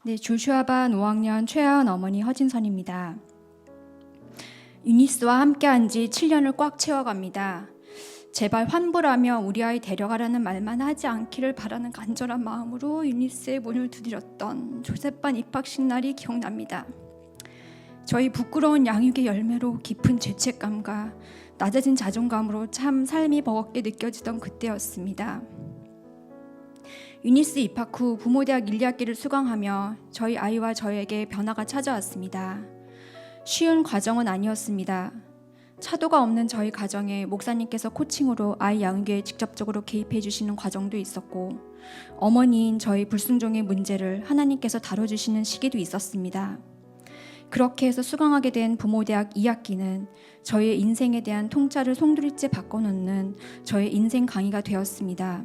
네, 조슈아반 5학년 최하은 어머니 허진선입니다. 유니스와 함께한 지 7년을 꽉 채워갑니다. 제발 환불하며 우리 아이 데려가라는 말만 하지 않기를 바라는 간절한 마음으로 유니스의 문을 두드렸던 조셉반 입학식 날이 기억납니다. 저희 부끄러운 양육의 열매로 깊은 죄책감과 낮아진 자존감으로 참 삶이 버겁게 느껴지던 그때였습니다. 유니스 입학 후 부모대학 1, 2학기를 수강하며 저희 아이와 저에게 변화가 찾아왔습니다. 쉬운 과정은 아니었습니다. 차도가 없는 저희 가정에 목사님께서 코칭으로 아이 양육에 직접적으로 개입해 주시는 과정도 있었고, 어머니인 저희 불순종의 문제를 하나님께서 다뤄주시는 시기도 있었습니다. 그렇게 해서 수강하게 된 부모대학 2학기는 저의 인생에 대한 통짜를 송두리째 바꿔놓는 저의 인생 강의가 되었습니다.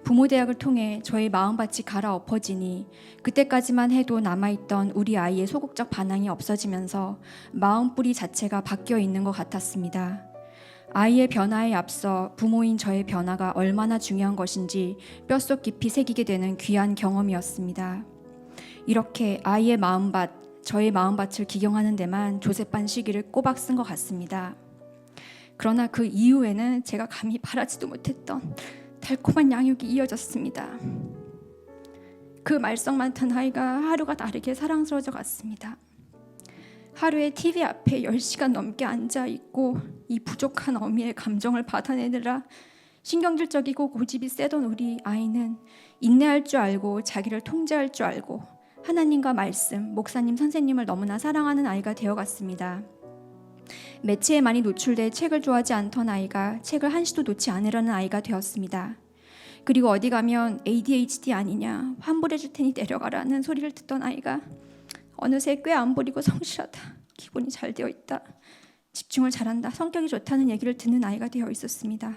부모대학을 통해 저의 마음밭이 갈아엎어지니 그때까지만 해도 남아있던 우리 아이의 소극적 반항이 없어지면서 마음뿌리 자체가 바뀌어 있는 것 같았습니다. 아이의 변화에 앞서 부모인 저의 변화가 얼마나 중요한 것인지 뼛속 깊이 새기게 되는 귀한 경험이었습니다. 이렇게 아이의 마음밭, 저의 마음밭을 기경하는 데만 조셉반 시기를 꼬박 쓴 것 같습니다. 그러나 그 이후에는 제가 감히 바라지도 못했던 달콤한 양육이 이어졌습니다. 그 말썽 많던 아이가 하루가 다르게 사랑스러워져 갔습니다. 하루에 TV 앞에 10시간 넘게 앉아있고 이 부족한 어미의 감정을 받아내느라 신경질적이고 고집이 세던 우리 아이는 인내할 줄 알고 자기를 통제할 줄 알고 하나님과 말씀, 목사님, 선생님을 너무나 사랑하는 아이가 되어갔습니다. 매체에 많이 노출돼 책을 좋아하지 않던 아이가 책을 한시도 놓지 않으려는 아이가 되었습니다. 그리고 어디 가면 ADHD 아니냐, 환불해 줄 테니 내려가라는 소리를 듣던 아이가 어느새 꽤 안 부리고 성실하다, 기본이 잘 되어 있다, 집중을 잘한다, 성격이 좋다는 얘기를 듣는 아이가 되어 있었습니다.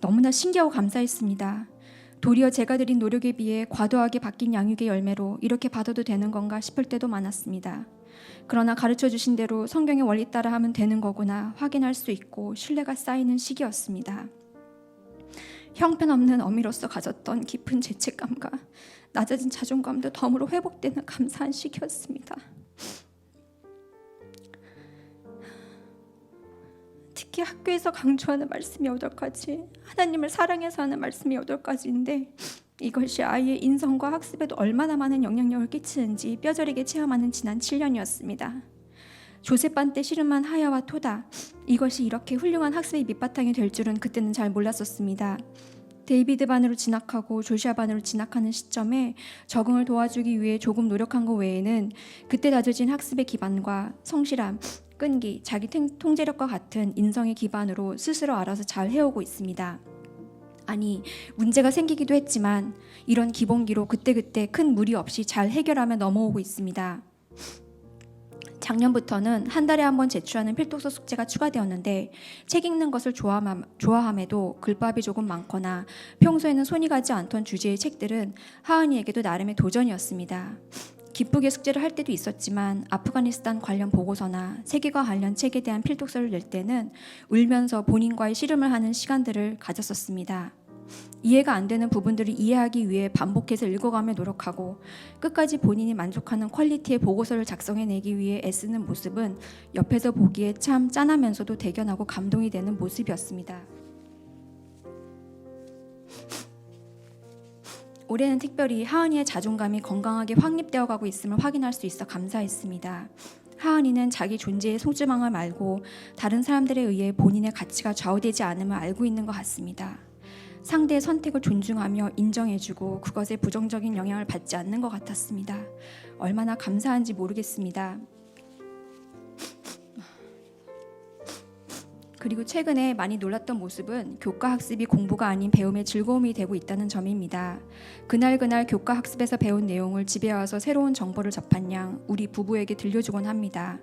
너무나 신기하고 감사했습니다. 도리어 제가 들인 노력에 비해 과도하게 바뀐 양육의 열매로 이렇게 받아도 되는 건가 싶을 때도 많았습니다. 그러나 가르쳐 주신 대로 성경의 원리 따라 하면 되는 거구나 확인할 수 있고 신뢰가 쌓이는 시기였습니다. 형편없는 어미로서 가졌던 깊은 죄책감과 낮아진 자존감도 덤으로 회복되는 감사한 시기였습니다. 특히 학교에서 강조하는 말씀이 8가지, 하나님을 사랑해서 하는 말씀이 8가지인데 이것이 아이의 인성과 학습에도 얼마나 많은 영향력을 끼치는지 뼈저리게 체험하는 지난 7년이었습니다. 조셉반 때 씨름한 하야와 토다, 이것이 이렇게 훌륭한 학습의 밑바탕이 될 줄은 그때는 잘 몰랐었습니다. 데이비드 반으로 진학하고 조시아 반으로 진학하는 시점에 적응을 도와주기 위해 조금 노력한 것 외에는 그때 다져진 학습의 기반과 성실함, 끈기, 자기 통제력과 같은 인성의 기반으로 스스로 알아서 잘 해오고 있습니다. 아니, 문제가 생기기도 했지만 이런 기본기로 그때그때 큰 무리 없이 잘 해결하며 넘어오고 있습니다. 작년부터는 한 달에 한 번 제출하는 필독서 숙제가 추가되었는데 책 읽는 것을 좋아함에도 글밥이 조금 많거나 평소에는 손이 가지 않던 주제의 책들은 하은이에게도 나름의 도전이었습니다. 기쁘게 숙제를 할 때도 있었지만 아프가니스탄 관련 보고서나 세계과 관련 책에 대한 필독서를 낼 때는 울면서 본인과의 씨름을 하는 시간들을 가졌었습니다. 이해가 안 되는 부분들을 이해하기 위해 반복해서 읽어가며 노력하고 끝까지 본인이 만족하는 퀄리티의 보고서를 작성해내기 위해 애쓰는 모습은 옆에서 보기에 참 짠하면서도 대견하고 감동이 되는 모습이었습니다. 올해는 특별히 하은이의 자존감이 건강하게 확립되어 가고 있음을 확인할 수 있어 감사했습니다. 하은이는 자기 존재의 소중함을 알고 다른 사람들에 의해 본인의 가치가 좌우되지 않음을 알고 있는 것 같습니다. 상대의 선택을 존중하며 인정해주고 그것에 부정적인 영향을 받지 않는 것 같았습니다. 얼마나 감사한지 모르겠습니다. 그리고 최근에 많이 놀랐던 모습은 교과 학습이 공부가 아닌 배움의 즐거움이 되고 있다는 점입니다. 그날 교과 학습에서 배운 내용을 집에 와서 새로운 정보를 접한 양 우리 부부에게 들려주곤 합니다.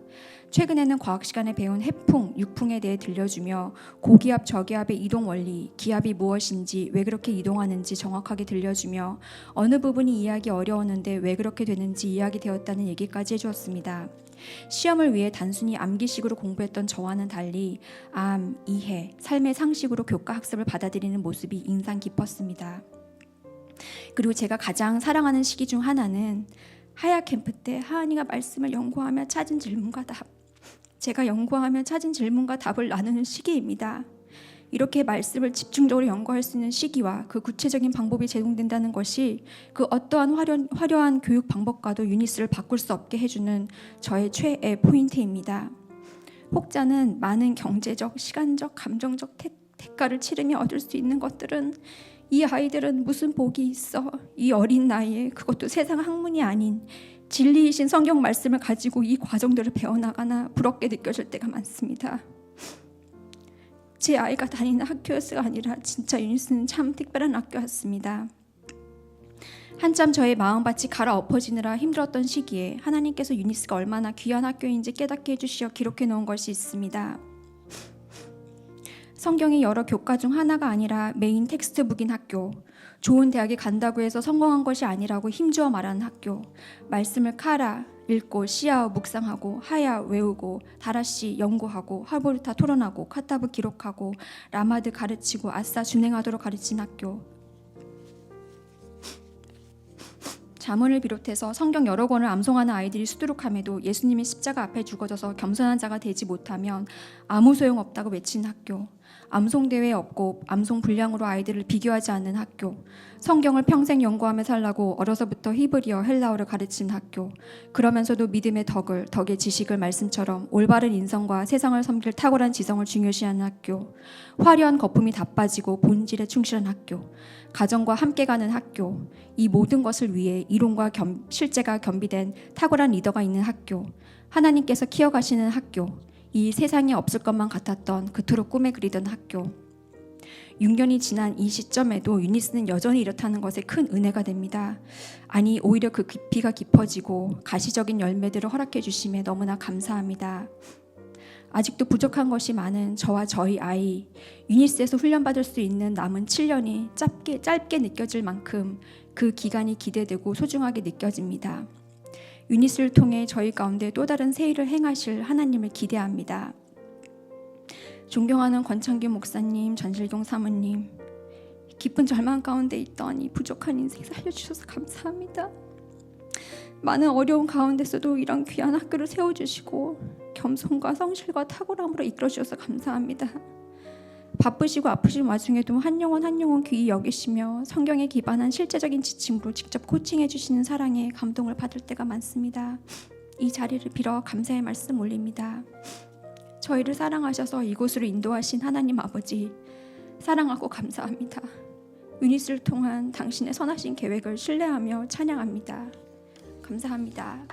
최근에는 과학 시간에 배운 해풍, 육풍에 대해 들려주며 고기압, 저기압의 이동 원리, 기압이 무엇인지, 왜 그렇게 이동하는지 정확하게 들려주며 어느 부분이 이해하기 어려웠는데 왜 그렇게 되는지 이야기되었다는 얘기까지 해주었습니다. 시험을 위해 단순히 암기식으로 공부했던 저와는 달리 암, 이해, 삶의 상식으로 교과 학습을 받아들이는 모습이 인상 깊었습니다. 그리고 제가 가장 사랑하는 시기 중 하나는 하야 캠프 때 하은이가 말씀을 연구하며 찾은 질문과 답, 제가 연구하며 찾은 질문과 답을 나누는 시기입니다. 이렇게 말씀을 집중적으로 연구할 수 있는 시기와 그 구체적인 방법이 제공된다는 것이 그 어떠한 화려한 교육 방법과도 유니스를 바꿀 수 없게 해주는 저의 최애 포인트입니다. 혹자는 많은 경제적, 시간적, 감정적 대가를 치르며 얻을 수 있는 것들은 이 아이들은 무슨 복이 있어, 이 어린 나이에, 그것도 세상 학문이 아닌 진리이신 성경 말씀을 가지고 이 과정들을 배워나가나 부럽게 느껴질 때가 많습니다. 제 아이가 다니는 학교가 아니라 진짜 유니스는 참 특별한 학교였습니다. 한참 저의 마음밭이 갈아엎어지느라 힘들었던 시기에 하나님께서 유니스가 얼마나 귀한 학교인지 깨닫게 해주시어 기록해 놓은 것이 있습니다. 성경이 여러 교과 중 하나가 아니라 메인 텍스트북인 학교, 좋은 대학에 간다고 해서 성공한 것이 아니라고 힘주어 말하는 학교, 말씀을 카라 읽고 시아어 묵상하고 하야 외우고 다라시 연구하고 하보르타 토론하고 카타브 기록하고 라마드 가르치고 아싸 준행하도록 가르친 학교, 잠언을 비롯해서 성경 여러 권을 암송하는 아이들이 수두룩함에도 예수님이 십자가 앞에 죽어져서 겸손한 자가 되지 못하면 아무 소용없다고 외치는 학교, 암송대회 없고 암송 분량으로 아이들을 비교하지 않는 학교, 성경을 평생 연구하며 살라고 어려서부터 히브리어, 헬라어를 가르치는 학교, 그러면서도 믿음의 덕의 지식을 말씀처럼 올바른 인성과 세상을 섬길 탁월한 지성을 중요시하는 학교, 화려한 거품이 다 빠지고 본질에 충실한 학교, 가정과 함께 가는 학교, 이 모든 것을 위해 이론과 실제가 겸비된 탁월한 리더가 있는 학교, 하나님께서 키워가시는 학교, 이 세상에 없을 것만 같았던 그토록 꿈에 그리던 학교. 6년이 지난 이 시점에도 유니스는 여전히 이렇다는 것에 큰 은혜가 됩니다. 아니, 오히려 그 깊이가 깊어지고 가시적인 열매들을 허락해 주심에 너무나 감사합니다. 아직도 부족한 것이 많은 저와 저희 아이, 유니스에서 훈련받을 수 있는 남은 7년이 짧게 느껴질 만큼 그 기간이 기대되고 소중하게 느껴집니다. 유니스를 통해 저희 가운데 또 다른 새 일을 행하실 하나님을 기대합니다. 존경하는 권창규 목사님, 전실경 사모님, 깊은 절망 가운데 있던 이 부족한 인생 살려주셔서 감사합니다. 많은 어려운 가운데서도 이런 귀한 학교를 세워주시고 겸손과 성실과 탁월함으로 이끌어주셔서 감사합니다. 바쁘시고 아프신 와중에도 한 영혼 귀히 여기시며 성경에 기반한 실제적인 지침으로 직접 코칭해 주시는 사랑에 감동을 받을 때가 많습니다. 이 자리를 빌어 감사의 말씀 올립니다. 저희를 사랑하셔서 이곳으로 인도하신 하나님 아버지, 사랑하고 감사합니다. 유니스를 통한 당신의 선하신 계획을 신뢰하며 찬양합니다. 감사합니다.